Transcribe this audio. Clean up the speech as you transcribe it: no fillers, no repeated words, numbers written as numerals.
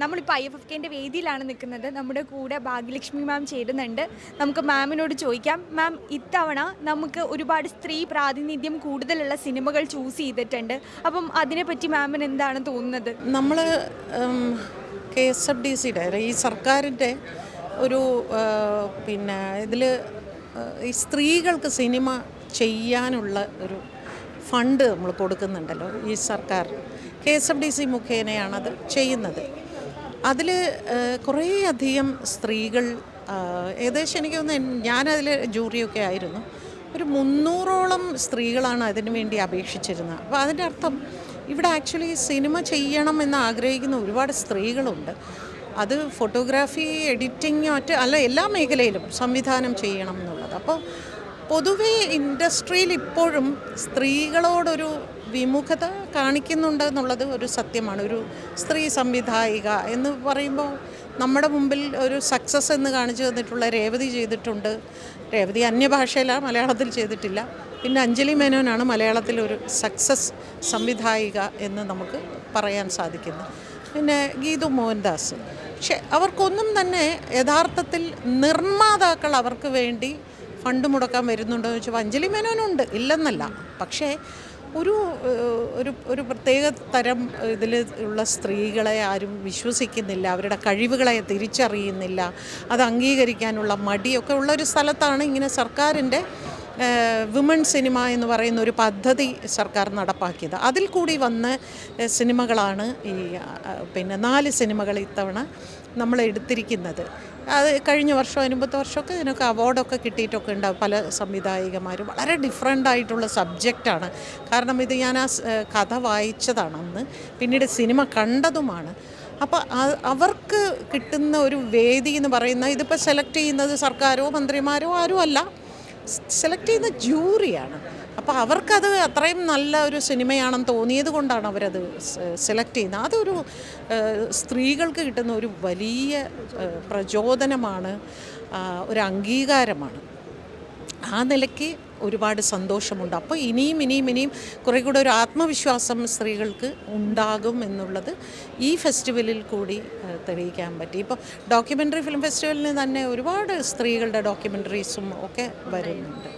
നമ്മളിപ്പോൾ IFFKൻ്റെ വേദിയിലാണ് നിൽക്കുന്നത്. നമ്മുടെ കൂടെ ഭാഗ്യലക്ഷ്മി മാം ചേരുന്നുണ്ട്. നമുക്ക് മാമിനോട് ചോദിക്കാം. മാം, ഇത്തവണ നമുക്ക് ഒരുപാട് സ്ത്രീ പ്രാതിനിധ്യം കൂടുതലുള്ള സിനിമകൾ ചൂസ് ചെയ്തിട്ടുണ്ട്. അപ്പം അതിനെപ്പറ്റി മാമിന് എന്താണ് തോന്നുന്നത്? നമ്മൾ KSFDCയുടെ ഈ സർക്കാരിൻ്റെ ഒരു പിന്നെ ഇതിൽ ഈ സ്ത്രീകൾക്ക് സിനിമ ചെയ്യാനുള്ള ഒരു ഫണ്ട് നമ്മൾ കൊടുക്കുന്നുണ്ടല്ലോ. ഈ സർക്കാർ KSFDC മുഖേനയാണത് ചെയ്യുന്നത്. അതിൽ കുറേയധികം സ്ത്രീകൾ, ഏകദേശം എനിക്ക് തോന്നുന്നു ഞാനതിൽ ജൂറിയൊക്കെ ആയിരുന്നു, ഒരു 300ഓളം സ്ത്രീകളാണ് അതിനു വേണ്ടി അപേക്ഷിച്ചിരുന്നത്. അപ്പോൾ അതിൻ്റെ അർത്ഥം ഇവിടെ ആക്ച്വലി സിനിമ ചെയ്യണം എന്ന് ആഗ്രഹിക്കുന്ന ഒരുപാട് സ്ത്രീകളുണ്ട്. അത് ഫോട്ടോഗ്രാഫി, എഡിറ്റിംഗ്, മറ്റ് അല്ല എല്ലാ മേഖലയിലും സംവിധാനം ചെയ്യണം എന്നുള്ളത്. അപ്പോൾ പൊതുവേ ഇൻഡസ്ട്രിയിൽ ഇപ്പോഴും സ്ത്രീകളോടൊരു വിമുഖത കാണിക്കുന്നുണ്ട് എന്നുള്ളത് ഒരു സത്യമാണ്. ഒരു സ്ത്രീ സംവിധായിക എന്ന് പറയുമ്പോൾ നമ്മുടെ മുമ്പിൽ ഒരു സക്സസ് എന്ന് കാണിച്ചു തന്നിട്ടുള്ള രേവതി ചെയ്തിട്ടുണ്ട്. രേവതി അന്യഭാഷയിലാണ്, മലയാളത്തിൽ ചെയ്തിട്ടില്ല. പിന്നെ അഞ്ജലി മേനോനാണ് മലയാളത്തിൽ ഒരു സക്സസ് സംവിധായിക എന്ന് നമുക്ക് പറയാൻ സാധിക്കുന്നത്. പിന്നെ ഗീതു മോഹൻദാസ്. പക്ഷെ അവർക്കൊന്നും തന്നെ യഥാർത്ഥത്തിൽ നിർമ്മാതാക്കൾ അവർക്ക് വേണ്ടി ഫണ്ട് മുടക്കാൻ വരുന്നുണ്ടോ എന്ന് ചോദിച്ചാൽ അഞ്ജലി മേനോനുണ്ട്, ഇല്ലെന്നല്ല. പക്ഷേ ഒരു ഒരു ഒരു പ്രത്യേക തരം ഇതിൽ ഉള്ള സ്ത്രീകളെ ആരും വിശ്വസിക്കുന്നില്ല, അവരുടെ കഴിവുകളെ തിരിച്ചറിയുന്നില്ല, അത് അംഗീകരിക്കാനുള്ള മടിയൊക്കെ ഉള്ളൊരു സ്ഥലത്താണ് ഇങ്ങനെ സർക്കാരിൻ്റെ വിമൺ സിനിമ എന്ന് പറയുന്ന ഒരു പദ്ധതി സർക്കാർ നടപ്പാക്കിയത്. അതിൽ കൂടി വന്ന സിനിമകളാണ് ഈ 4 സിനിമകൾ ഇത്തവണ നമ്മൾ എടുത്തിരിക്കുന്നത്. അത് കഴിഞ്ഞ വർഷം, മുമ്പത്തെ വർഷമൊക്കെ ഇതിനൊക്കെ അവാർഡൊക്കെ കിട്ടിയിട്ടൊക്കെ ഉണ്ടാവും. പല സംവിധായികമാരും വളരെ ഡിഫറെൻ്റ് ആയിട്ടുള്ള സബ്ജക്റ്റാണ്. കാരണം ഇത് ഞാൻ ആ കഥ വായിച്ചതാണ് അന്ന്, പിന്നീട് സിനിമ കണ്ടതുമാണ്. അപ്പോൾ അവർക്ക് കിട്ടുന്ന ഒരു വേദി എന്ന് പറയുന്നത്, ഇതിപ്പോൾ സെലക്ട് ചെയ്യുന്നത് സർക്കാരോ മന്ത്രിമാരോ ആരും അല്ല, സെലക്ട് ചെയ്യുന്ന ജൂറിയാണ്. അപ്പോൾ അവർക്കത് അത്രയും നല്ല ഒരു സിനിമയാണെന്ന് തോന്നിയത് കൊണ്ടാണ് അവരത് സെലക്ട് ചെയ്യുന്നത്. അതൊരു സ്ത്രീകൾക്ക് കിട്ടുന്ന ഒരു വലിയ പ്രചോദനമാണ്, ഒരു അംഗീകാരമാണ്. ആ നിലയ്ക്ക് ഒരുപാട് സന്തോഷമുണ്ട്. അപ്പോൾ ഇനിയും കുറേ കൂടെ ഒരു ആത്മവിശ്വാസം സ്ത്രീകൾക്ക് ഉണ്ടാകും എന്നുള്ളത് ഈ ഫെസ്റ്റിവലിൽ കൂടി തെളിയിക്കാൻ പറ്റി. ഇപ്പോൾ ഡോക്യുമെൻ്ററി ഫിലിം ഫെസ്റ്റിവലിന് തന്നെ ഒരുപാട് സ്ത്രീകളുടെ ഡോക്യുമെൻ്ററീസും ഒക്കെ വരുന്നുണ്ട്.